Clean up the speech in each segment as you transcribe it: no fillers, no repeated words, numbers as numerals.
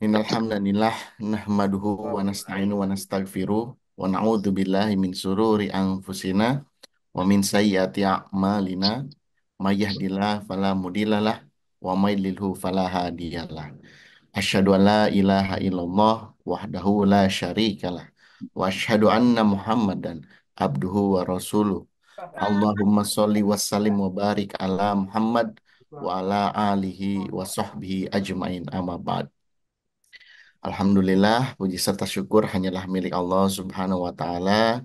Innal hamdanillah nahmaduhu wa nasta'inu wa nastaghfiruh wa na'udzu billahi min sururi anfusina wa min sayyiati a'malina may yahdihillahu fala mudhillalah wa may yudlilhu fala hadiyalah. Asyhadu an la ilaha illallah wahdahu la syarikalah wa asyhadu anna Muhammadan abduhu wa rasuluh. Allahumma sholli wa sallim wa barik ala Muhammad wa ala alihi wa sahbihi ajmain amma ba'd. Alhamdulillah, puji serta syukur hanyalah milik Allah Subhanahu wa Ta'ala.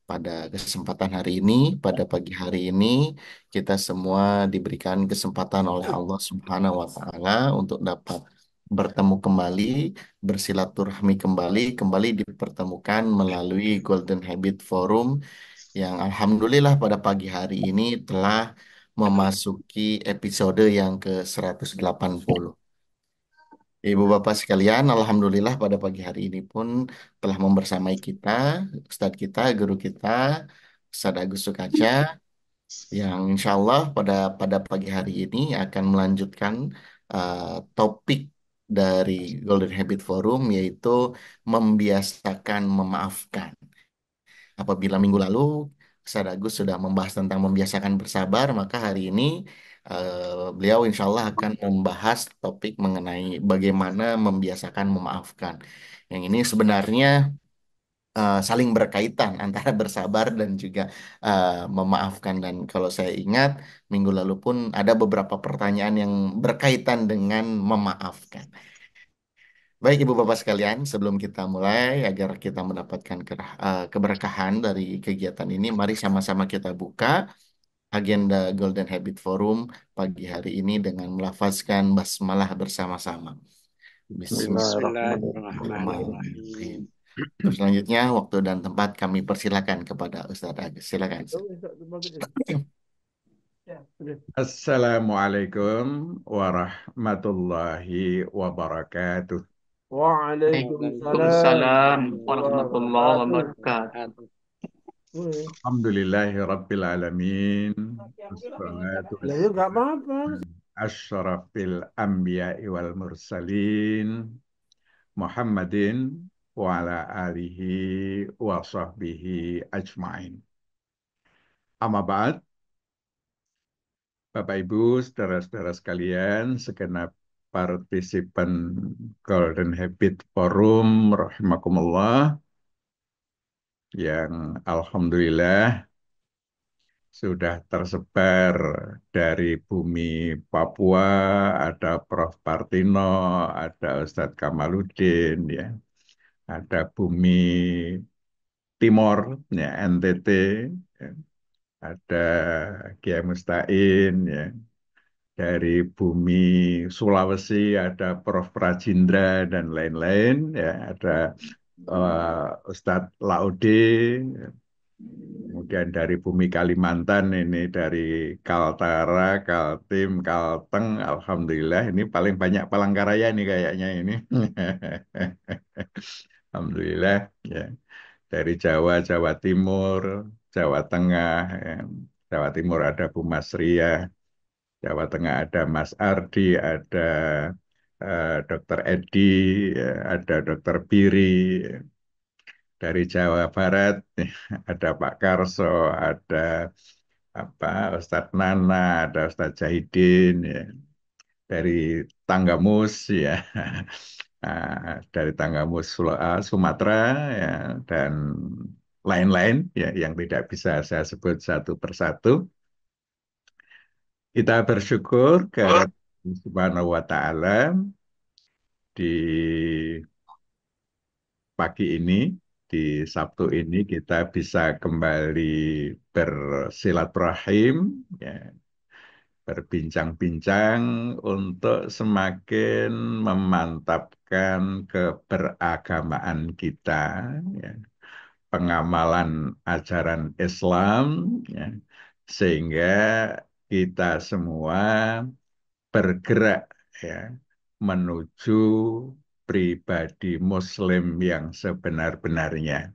Pada kesempatan hari ini, pada pagi hari ini, kita semua diberikan kesempatan oleh Allah Subhanahu wa Ta'ala untuk dapat bertemu kembali, bersilaturahmi kembali dipertemukan melalui Golden Habit Forum yang alhamdulillah pada pagi hari ini telah memasuki episode yang ke-180. Ibu Bapak sekalian, alhamdulillah pada pagi hari ini pun telah membersamai kita, Ustadz kita, guru kita, Ustadz Agus Sukaca, yang insya Allah pada pagi hari ini akan melanjutkan uh, topik dari Golden Habit Forum, yaitu membiasakan memaafkan. Apabila minggu lalu Ustadz Agus sudah membahas tentang membiasakan bersabar, maka hari ini beliau insya Allah akan membahas topik mengenai bagaimana membiasakan memaafkan. Yang ini sebenarnya saling berkaitan antara bersabar dan juga memaafkan. Dan kalau saya ingat, minggu lalu pun ada beberapa pertanyaan yang berkaitan dengan memaafkan. Baik Ibu Bapak sekalian, sebelum kita mulai agar kita mendapatkan keberkahan dari kegiatan ini, mari sama-sama kita buka agenda Golden Habit Forum pagi hari ini dengan melafazkan basmalah bersama-sama. Bismillahirrahmanirrahim. Bismillahirrahmanirrahim. Terus selanjutnya waktu dan tempat kami persilakan kepada Ustadz Agus. Silakan. Ustadz. Assalamualaikum warahmatullahi wabarakatuh. Waalaikumsalam Waalaikumsalam warahmatullahi warahmatullahi wabarakatuh. wabarakatuh. Alhamdulillahi Rabbil Alamin. Wassalatu Lah ya nggak apa-apa. asyrafil anbiya'i wal mursalin Muhammadin wa ala alihi wa sahbihi ajma'in. Amma ba'd, Bapak Ibu, saudara-saudara sekalian, segenap partisipan Golden Habit Forum, rahimakumullah, yang alhamdulillah sudah tersebar dari bumi Papua, ada Prof. Partino, ada Ustadz Kamaludin, ya, ada bumi Timor, ya, NTT, ya, ada Kiai Mustain, ya, dari bumi Sulawesi, ada Prof. Rajindra dan lain-lain, ya, ada Ustadz Laude, ya. Kemudian dari bumi Kalimantan ini dari Kaltara, Kaltim, Kalteng, alhamdulillah ini paling banyak Palangkaraya nih kayaknya ini. Alhamdulillah ya. Dari Jawa, Jawa Timur, Jawa Tengah, ya. Jawa Timur ada Bu Mas Ria, Jawa Tengah ada Mas Ardi, ada Dr. Edi, ya, ada Dr. Biri, ya. Dari Jawa Barat ada Pak Karso, ada apa Ustadz Nana, ada Ustadz Jahidin, ya. Dari Tanggamus, ya. Dari Tanggamus Sumatera, ya, dan lain-lain, ya, yang tidak bisa saya sebut satu persatu. Kita bersyukur ke Subhanahu wa Ta'ala di pagi ini, di Sabtu ini kita bisa kembali bersilaturahim, ya, berbincang-bincang untuk semakin memantapkan keberagamaan kita, ya, pengamalan ajaran Islam, ya, sehingga kita semua bergerak, ya, menuju pribadi Muslim yang sebenar-benarnya.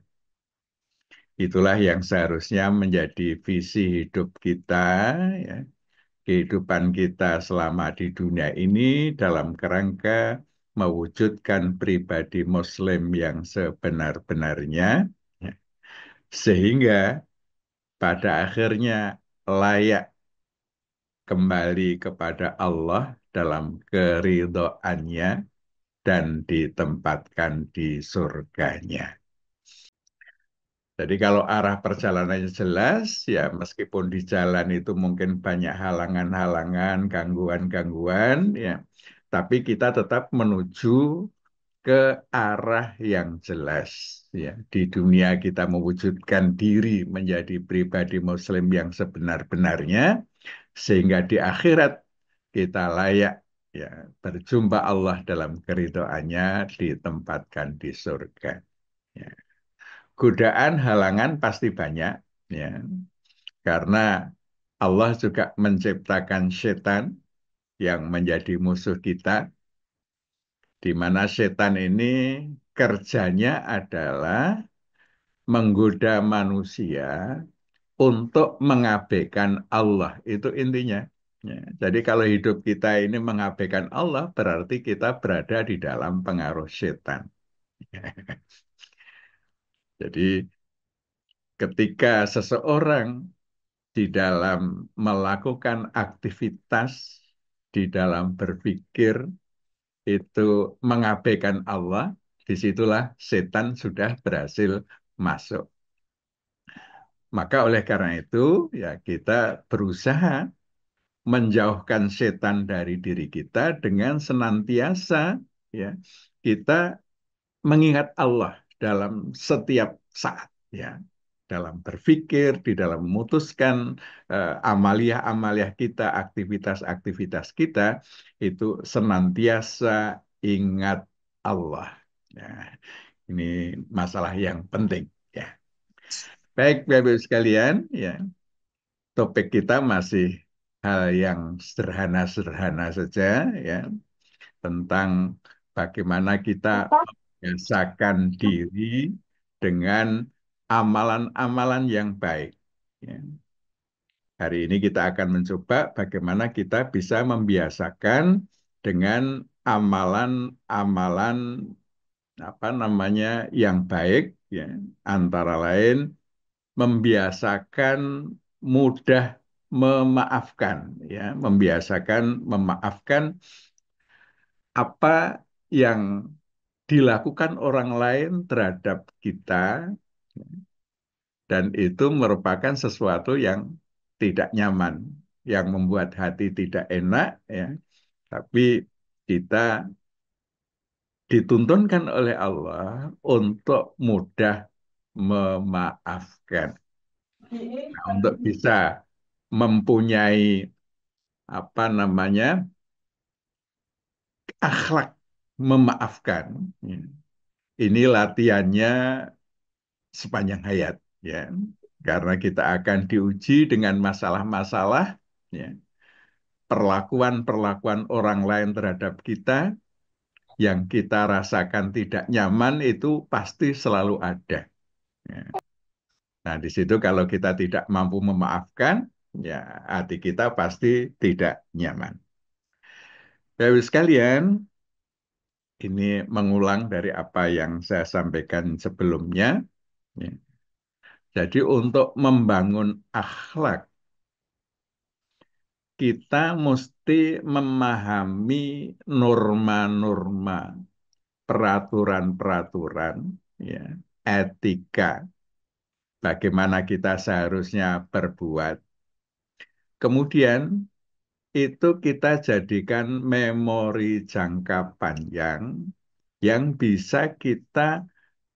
Itulah yang seharusnya menjadi visi hidup kita, ya. Kehidupan kita selama di dunia ini dalam kerangka mewujudkan pribadi Muslim yang sebenar-benarnya, ya, sehingga pada akhirnya layak kembali kepada Allah dalam keridhoannya dan ditempatkan di surganya. Jadi kalau arah perjalanannya jelas, ya meskipun di jalan itu mungkin banyak halangan-halangan, gangguan-gangguan, ya, tapi kita tetap menuju ke arah yang jelas. Ya, di dunia kita mewujudkan diri menjadi pribadi Muslim yang sebenar-benarnya, sehingga di akhirat kita layak ya berjumpa Allah dalam keridhoannya ditempatkan di surga. Ya. Godaan, halangan pasti banyak, ya, karena Allah juga menciptakan setan yang menjadi musuh kita, di mana setan ini kerjanya adalah menggoda manusia untuk mengabaikan Allah. Itu intinya. Ya, jadi kalau hidup kita ini mengabaikan Allah, berarti kita berada di dalam pengaruh setan. Jadi ketika seseorang di dalam melakukan aktivitas, di dalam berpikir, itu mengabaikan Allah, disitulah setan sudah berhasil masuk. Maka oleh karena itu, ya kita berusaha menjauhkan setan dari diri kita dengan senantiasa ya kita mengingat Allah dalam setiap saat ya dalam berpikir di dalam memutuskan amaliah-amaliah kita aktivitas-aktivitas kita itu senantiasa ingat Allah ya ini masalah yang penting ya baik Bapak Ibu sekalian ya topik kita masih hal yang sederhana-sederhana saja ya tentang bagaimana kita membiasakan diri dengan amalan-amalan yang baik. Ya. Hari ini kita akan mencoba bagaimana kita bisa membiasakan dengan amalan-amalan apa namanya yang baik, ya. Antara lain membiasakan mudah memaafkan, ya, membiasakan memaafkan apa yang dilakukan orang lain terhadap kita, dan itu merupakan sesuatu yang tidak nyaman, yang membuat hati tidak enak, ya. Tapi kita dituntunkan oleh Allah untuk mudah memaafkan. Nah, untuk bisa mempunyai apa namanya akhlak memaafkan. Ya. Ini latihannya sepanjang hayat, ya. Karena kita akan diuji dengan masalah-masalah, ya. Perlakuan-perlakuan orang lain terhadap kita yang kita rasakan tidak nyaman itu pasti selalu ada. Ya. Nah, di situ kalau kita tidak mampu memaafkan, ya hati kita pasti tidak nyaman. Bapak sekalian, ini mengulang dari apa yang saya sampaikan sebelumnya. Ya. Jadi untuk membangun akhlak, kita mesti memahami norma-norma, peraturan-peraturan, ya, etika, bagaimana kita seharusnya berbuat. Kemudian itu kita jadikan memori jangka panjang yang bisa kita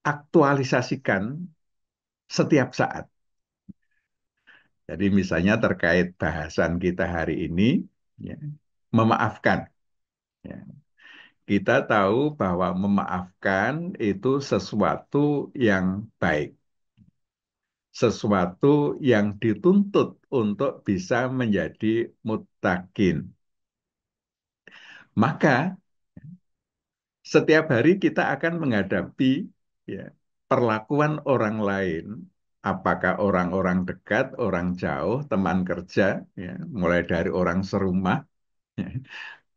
aktualisasikan setiap saat. Jadi misalnya terkait bahasan kita hari ini, ya, memaafkan. Ya. Kita tahu bahwa memaafkan itu sesuatu yang baik, sesuatu yang dituntut untuk bisa menjadi muttaqin. Maka setiap hari kita akan menghadapi ya, perlakuan orang lain, apakah orang-orang dekat, orang jauh, teman kerja, ya, mulai dari orang serumah, ya,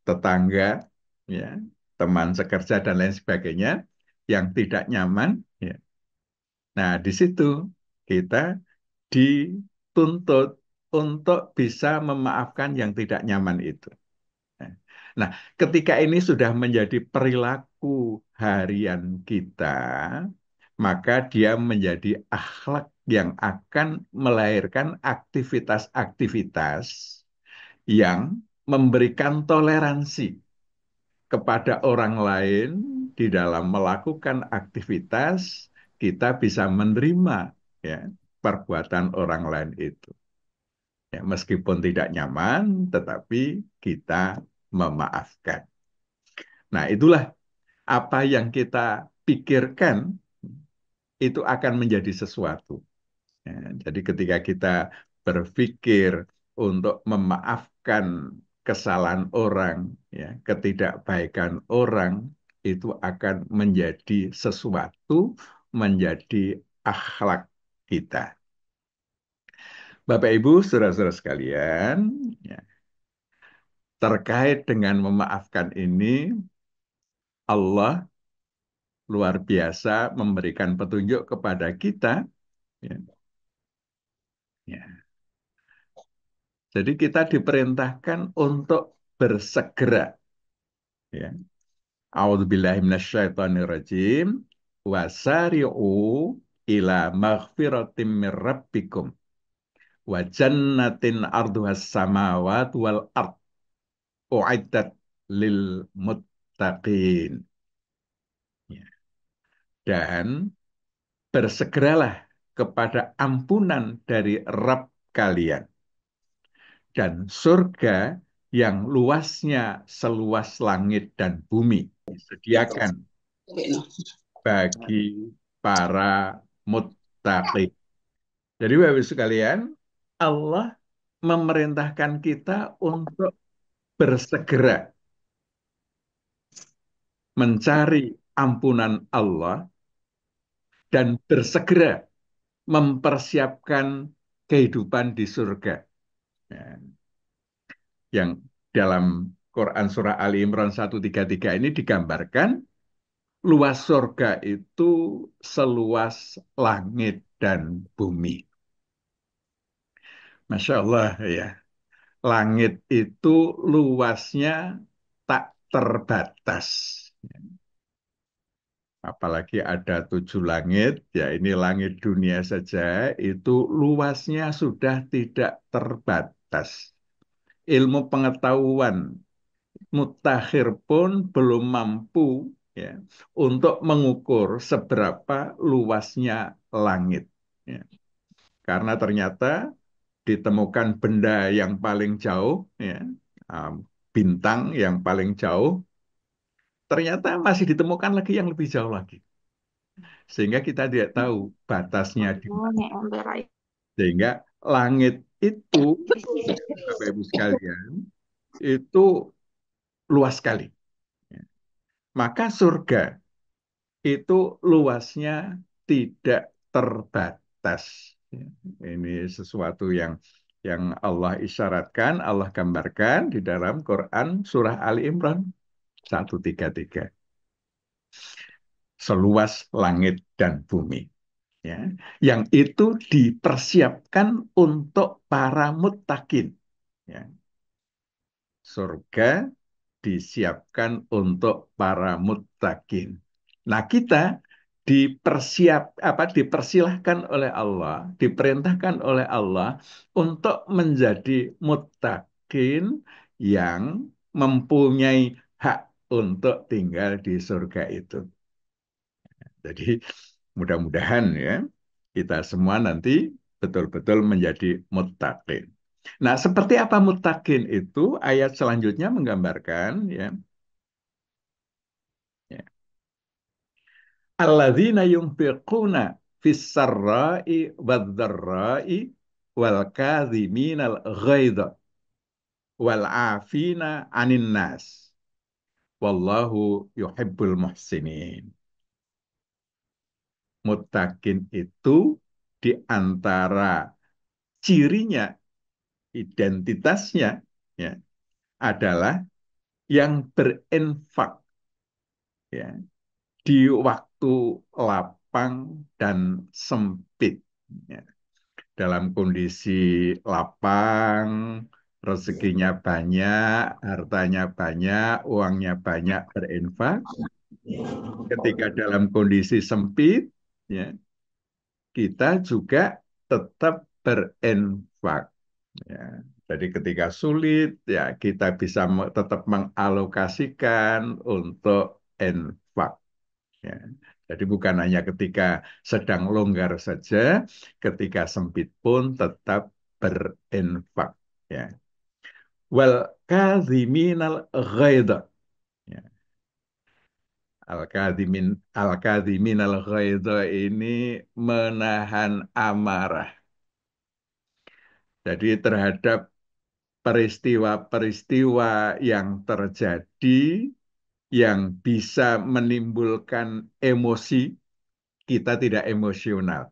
tetangga, ya. teman sekerja dan lain sebagainya yang tidak nyaman, ya. Nah, di situ kita dituntut untuk bisa memaafkan yang tidak nyaman itu. Nah, ketika ini sudah menjadi perilaku harian kita, maka dia menjadi akhlak yang akan melahirkan aktivitas-aktivitas yang memberikan toleransi kepada orang lain di dalam melakukan aktivitas, kita bisa menerima, ya, perbuatan orang lain itu. Ya, meskipun tidak nyaman, tetapi kita memaafkan. Nah, itulah apa yang kita pikirkan itu akan menjadi sesuatu. Ya, jadi ketika kita berpikir untuk memaafkan kesalahan orang, ya, ketidakbaikan orang, itu akan menjadi sesuatu, menjadi akhlak kita. Bapak Ibu, saudara-saudara sekalian, ya, terkait dengan memaafkan ini, Allah luar biasa memberikan petunjuk kepada kita. Ya, ya. Jadi kita diperintahkan untuk bersegera. Ya. A'udzubillahi minasyaitonirrajim. Wasari'u ila maghfiratim min rabbikum wa jannatin arduhas samawat wal ard uiddat lil muttaqin. Ya. Dan bersegeralah kepada ampunan dari Rabb kalian dan surga yang luasnya seluas langit dan bumi disediakan bagi para muttaqin. Jadi Bapak Ibu sekalian, Allah memerintahkan kita untuk bersegera mencari ampunan Allah dan bersegera mempersiapkan kehidupan di surga. Ya, yang dalam Quran Surah Ali Imran 133 ini digambarkan luas surga itu seluas langit dan bumi. Masya Allah ya. Langit itu luasnya tak terbatas. Apalagi ada 7 langit, ya ini langit dunia saja, itu luasnya sudah tidak terbatas. Ilmu pengetahuan mutakhir pun belum mampu, ya, untuk mengukur seberapa luasnya langit. Ya. Karena ternyata ditemukan benda yang paling jauh, ya, um, bintang yang paling jauh, ternyata masih ditemukan lagi yang lebih jauh lagi. Sehingga kita tidak tahu batasnya di mana. Sehingga langit itu, Bapak Ibu sekalian, itu luas sekali. Maka surga itu luasnya tidak terbatas. Ini sesuatu yang Allah isyaratkan, Allah gambarkan di dalam Quran Surah Ali Imran 133. Seluas langit dan bumi. Ya, yang itu dipersiapkan untuk para muttaqin. Ya, surga disiapkan untuk para muttaqin. Nah, kita dipersilahkan oleh Allah, diperintahkan oleh Allah untuk menjadi muttaqin yang mempunyai hak untuk tinggal di surga itu. Jadi mudah-mudahan ya kita semua nanti betul-betul menjadi muttaqin. Nah, seperti apa muttaqin itu? Ayat selanjutnya menggambarkan ya. Ya. Alladzina yunfiquna fis sarra'i wad-dharra'i wal kadhiminal ghaidha wal 'afina 'anil nas. Wallahu yuhibbul muhsinin. Muttaqin itu di antara cirinya, identitasnya, ya, adalah yang berinfak, ya, di waktu lapang dan sempit. Ya. Dalam kondisi lapang, rezekinya banyak, hartanya banyak, uangnya banyak berinfak. Ketika dalam kondisi sempit, ya, kita juga tetap berinfak. Ya. Jadi ketika sulit, ya kita bisa tetap mengalokasikan untuk infak. Ya. Jadi bukan hanya ketika sedang longgar saja, ketika sempit pun tetap berinfak. Ya. Wal kadhiminal ghaidha. Ya. Al-kadhiminal ghaidha ini menahan amarah. Jadi terhadap peristiwa-peristiwa yang terjadi yang bisa menimbulkan emosi, kita tidak emosional.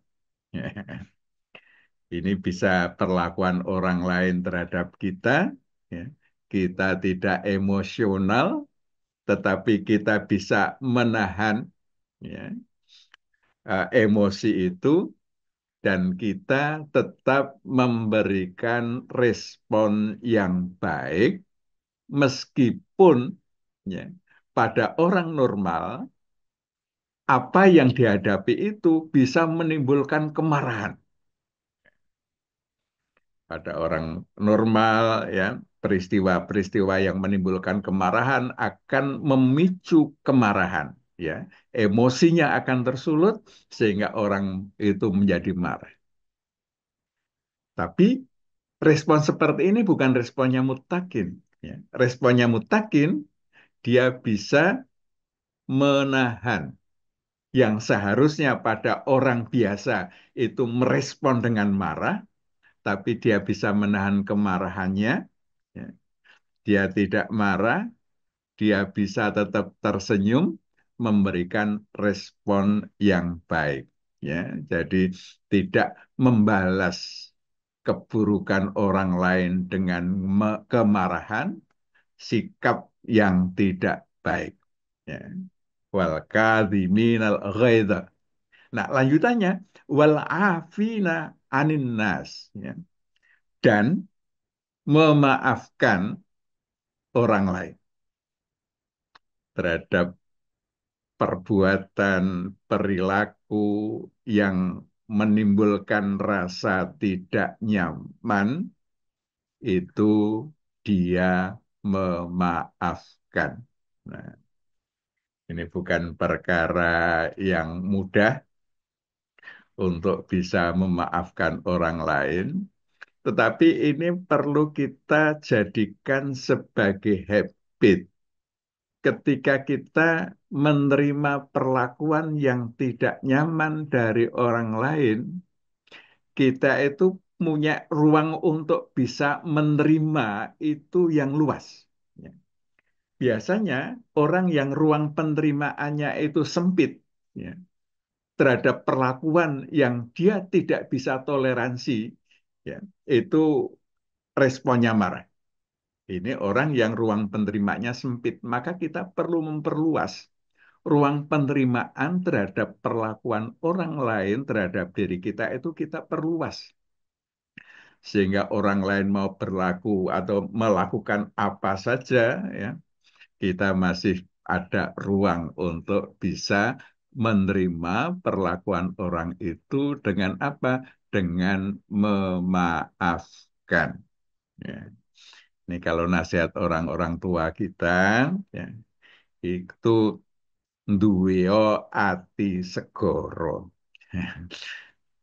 Ini bisa perlakuan orang lain terhadap kita, ya. Kita tidak emosional, tetapi kita bisa menahan, ya, emosi itu, dan kita tetap memberikan respon yang baik, meskipun, ya, pada orang normal apa yang dihadapi itu bisa menimbulkan kemarahan. Pada orang normal, ya, peristiwa-peristiwa yang menimbulkan kemarahan akan memicu kemarahan, ya, emosinya akan tersulut sehingga orang itu menjadi marah. Tapi respon seperti ini bukan responnya mutakin, ya. Responnya mutakin, dia bisa menahan yang seharusnya pada orang biasa itu merespon dengan marah, tapi dia bisa menahan kemarahannya. Ya. Dia tidak marah, dia bisa tetap tersenyum, memberikan respon yang baik. Ya, jadi tidak membalas keburukan orang lain dengan kemarahan, sikap yang tidak baik. Ya. Wal kadhiminal ghaidha. Nah, lanjutannya wal afina anin nas, ya. Dan memaafkan orang lain terhadap perbuatan perilaku yang menimbulkan rasa tidak nyaman, itu dia memaafkan. Nah, ini bukan perkara yang mudah untuk bisa memaafkan orang lain, tetapi ini perlu kita jadikan sebagai habit. Ketika kita menerima perlakuan yang tidak nyaman dari orang lain, kita itu punya ruang untuk bisa menerima itu yang luas. Ya. Biasanya orang yang ruang penerimaannya itu sempit, ya, terhadap perlakuan yang dia tidak bisa toleransi, ya, itu responnya marah. Ini orang yang ruang penerimanya sempit, maka kita perlu memperluas ruang penerimaan terhadap perlakuan orang lain terhadap diri kita, itu kita perluas. Sehingga orang lain mau berlaku atau melakukan apa saja, ya, kita masih ada ruang untuk bisa menerima perlakuan orang itu dengan apa? Dengan memaafkan. Ya. Ini kalau nasihat orang-orang tua kita, ya, itu duweo ati segoro.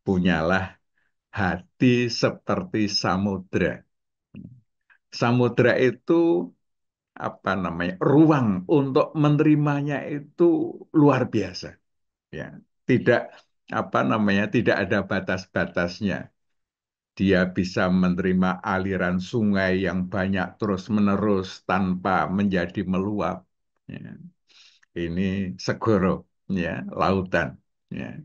Punyalah hati seperti samudra. Samudra itu apa namanya? Ruang untuk menerimanya itu luar biasa. Ya, tidak apa namanya? Tidak ada batas-batasnya. Dia bisa menerima aliran sungai yang banyak terus-menerus tanpa menjadi meluap. Ya. Ini segoro, ya, lautan. Ya.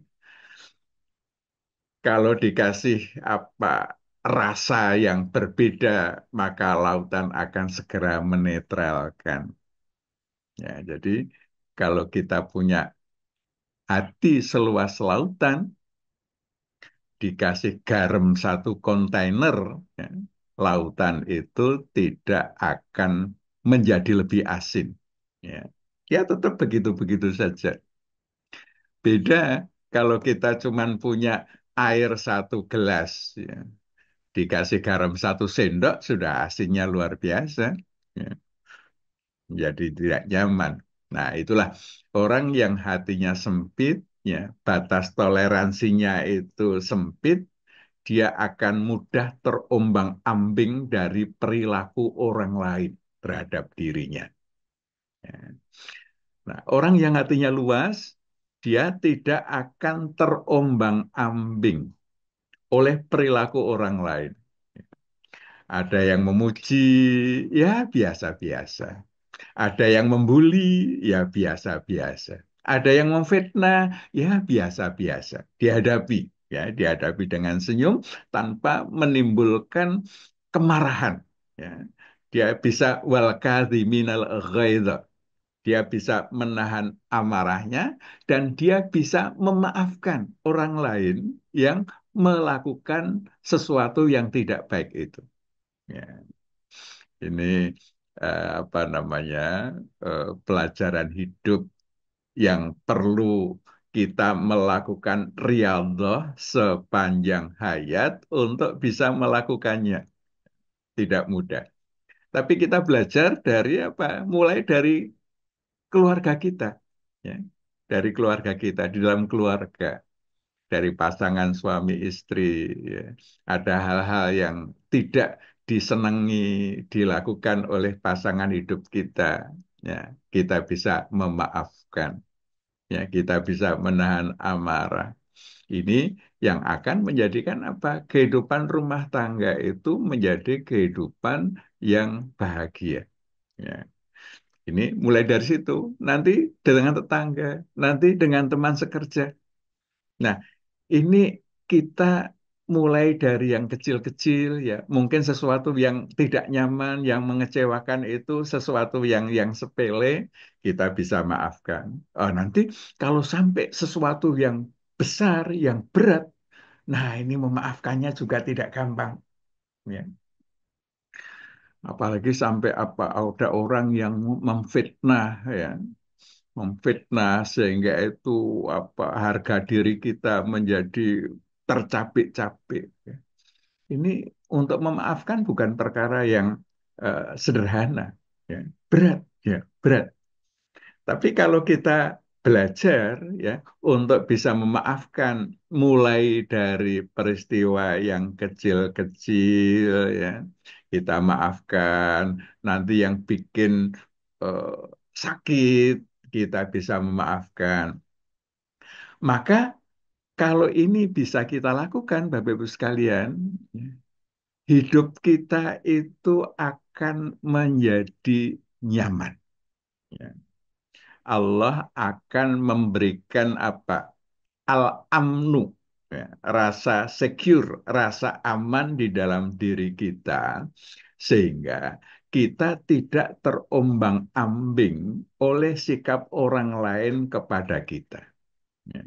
Kalau dikasih apa rasa yang berbeda, maka lautan akan segera menetralkan. Ya, jadi kalau kita punya hati seluas lautan, dikasih garam satu kontainer, ya, lautan itu tidak akan menjadi lebih asin. Ya, ya tetap begitu-begitu saja. Beda kalau kita cuman punya air satu gelas, ya, dikasih garam satu sendok sudah asinnya luar biasa. Ya, jadi tidak nyaman. Nah, itulah orang yang hatinya sempit, ya, batas toleransinya itu sempit, dia akan mudah terombang-ambing dari perilaku orang lain terhadap dirinya. Ya. Nah, orang yang hatinya luas, dia tidak akan terombang-ambing oleh perilaku orang lain. Ada yang memuji, ya biasa-biasa. Ada yang membuli, ya biasa-biasa. Ada yang memfitnah, ya biasa-biasa. Dihadapi, ya dihadapi dengan senyum tanpa menimbulkan kemarahan. Ya. Dia bisa wal kadhiminal ghaidha. Dia bisa menahan amarahnya dan dia bisa memaafkan orang lain yang melakukan sesuatu yang tidak baik itu. Ya. Ini apa namanya pelajaran hidup yang perlu kita melakukan riyadhah sepanjang hayat untuk bisa melakukannya. Tidak mudah. Tapi kita belajar dari apa? Mulai dari keluarga kita, ya. Dari keluarga kita, di dalam keluarga, dari pasangan suami istri, ya. Ada hal-hal yang tidak disenangi dilakukan oleh pasangan hidup kita, ya. Kita bisa memaafkan, ya. Kita bisa menahan amarah. Ini yang akan menjadikan apa? Kehidupan rumah tangga itu menjadi kehidupan yang bahagia. Ya. Ini mulai dari situ, nanti dengan tetangga, nanti dengan teman sekerja. Nah, ini kita mulai dari yang kecil-kecil ya, mungkin sesuatu yang tidak nyaman, yang mengecewakan itu sesuatu yang sepele, kita bisa maafkan. Oh, nanti kalau sampai sesuatu yang besar, yang berat, nah ini memaafkannya juga tidak gampang. Ya. Apalagi sampai apa ada orang yang memfitnah ya, memfitnah sehingga itu apa harga diri kita menjadi tercapik-capik. Ini untuk memaafkan bukan perkara yang sederhana, ya. Berat, ya, berat. Tapi kalau kita belajar ya untuk bisa memaafkan mulai dari peristiwa yang kecil-kecil ya, kita maafkan. Nanti yang bikin eh, sakit kita bisa memaafkan. Maka kalau ini bisa kita lakukan, Bapak Ibu sekalian, ya, hidup kita itu akan menjadi nyaman. Ya. Allah akan memberikan apa? Al-amnu, ya, rasa secure, rasa aman di dalam diri kita, sehingga kita tidak terombang-ambing oleh sikap orang lain kepada kita. Ya.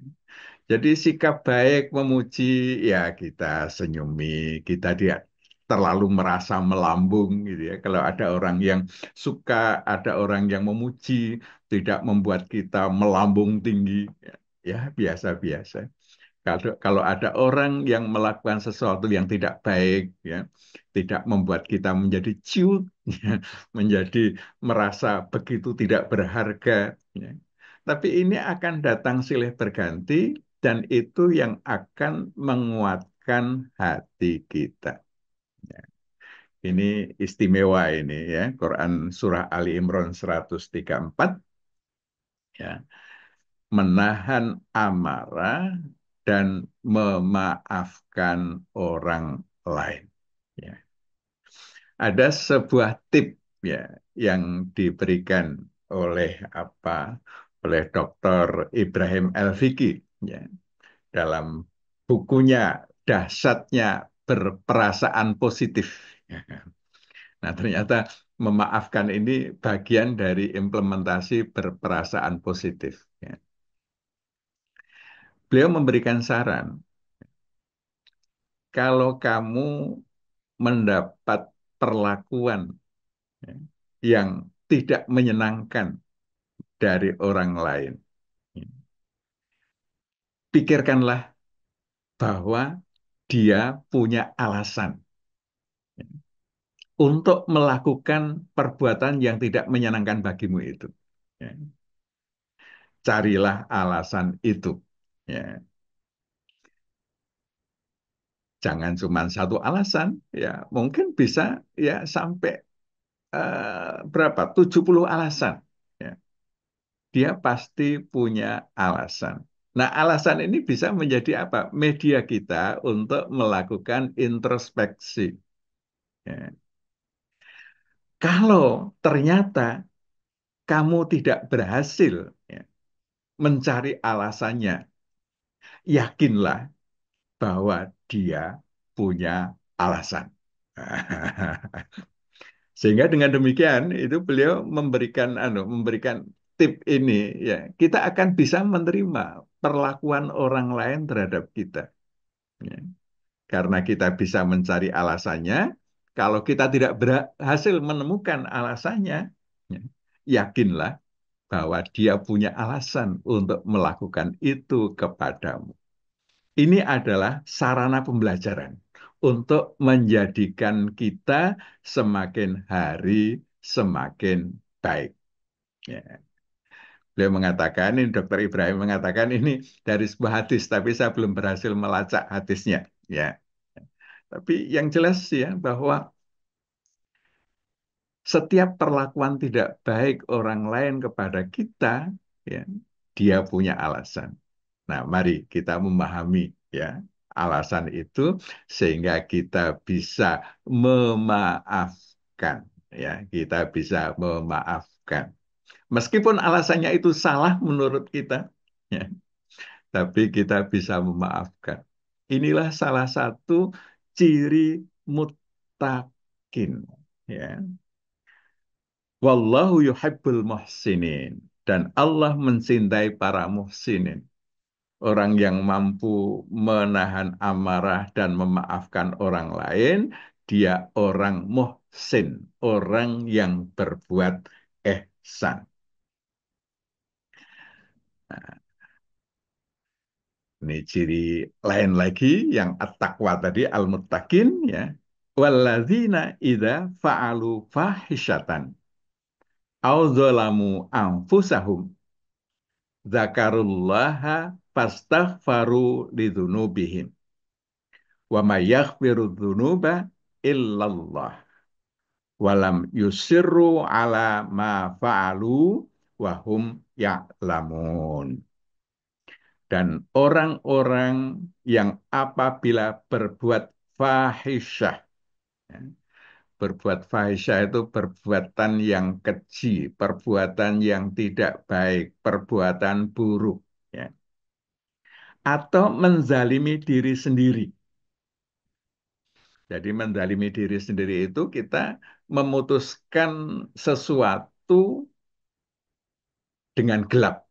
Jadi sikap baik memuji, ya kita senyumi, kita tidak terlalu merasa melambung gitu ya. Kalau ada orang yang suka, ada orang yang memuji, tidak membuat kita melambung tinggi, ya, ya biasa-biasa. Kalau ada orang yang melakukan sesuatu yang tidak baik, ya, tidak membuat kita menjadi ciut, ya, menjadi merasa begitu tidak berharga, ya. Tapi ini akan datang silih berganti dan itu yang akan menguatkan hati kita. Ya. Ini istimewa ini ya, Quran Surah Ali Imran 134 ya, menahan amarah dan memaafkan orang lain. Ya. Ada sebuah tip ya yang diberikan oleh apa oleh Dr. Ibrahim El-Fiqi ya, dalam bukunya Dahsyatnya Berperasaan Positif. Ya. Nah, ternyata memaafkan ini bagian dari implementasi berperasaan positif. Ya. Beliau memberikan saran, kalau kamu mendapat perlakuan ya, yang tidak menyenangkan dari orang lain, ya, pikirkanlah bahwa dia punya alasan ya, untuk melakukan perbuatan yang tidak menyenangkan bagimu itu. Ya. Carilah alasan itu. Ya. Jangan cuma satu alasan, ya mungkin bisa ya sampai berapa? 70 alasan. Ya. Dia pasti punya alasan. Nah, alasan ini bisa menjadi apa? Media kita untuk melakukan introspeksi. Ya. Kalau ternyata kamu tidak berhasil ya, mencari alasannya, yakinlah bahwa dia punya alasan. Sehingga dengan demikian itu beliau memberikan tip ini ya, kita akan bisa menerima perlakuan orang lain terhadap kita. Ya. Karena kita bisa mencari alasannya, kalau kita tidak berhasil menemukan alasannya, ya, yakinlah bahwa dia punya alasan untuk melakukan itu kepadamu. Ini adalah sarana pembelajaran untuk menjadikan kita semakin hari semakin baik. Ya. Beliau mengatakan, ini Dokter Ibrahim mengatakan ini dari sebuah hadis, tapi saya belum berhasil melacak hadisnya. Ya, tapi yang jelas ya bahwa setiap perlakuan tidak baik orang lain kepada kita, ya, dia punya alasan. Nah, mari kita memahami ya alasan itu sehingga kita bisa memaafkan ya, kita bisa memaafkan. Meskipun alasannya itu salah menurut kita, ya, tapi kita bisa memaafkan. Inilah salah satu ciri muttaqin ya. Wallahu yuhibbul muhsinin. Dan Allah mencintai para muhsinin. Orang yang mampu menahan amarah dan memaafkan orang lain, dia orang muhsin, orang yang berbuat ihsan. Nah, ini ciri lain lagi yang at-taqwa tadi, al-muttaqin ya. Walladzina idza fa'alu fahisyatan au dzalamu anfusahum dzakarullaha fastaghfaru lidzunubihim wa may yaghfiru dzunuba illallah walam yusirru ala ma fa'alu wa hum ya'lamun. Dan orang-orang yang apabila berbuat fahisyah, ya, berbuat fahisyah itu perbuatan yang keji, perbuatan yang tidak baik, perbuatan buruk, ya, atau menzalimi diri sendiri. Jadi menzalimi diri sendiri itu kita memutuskan sesuatu dengan gelap.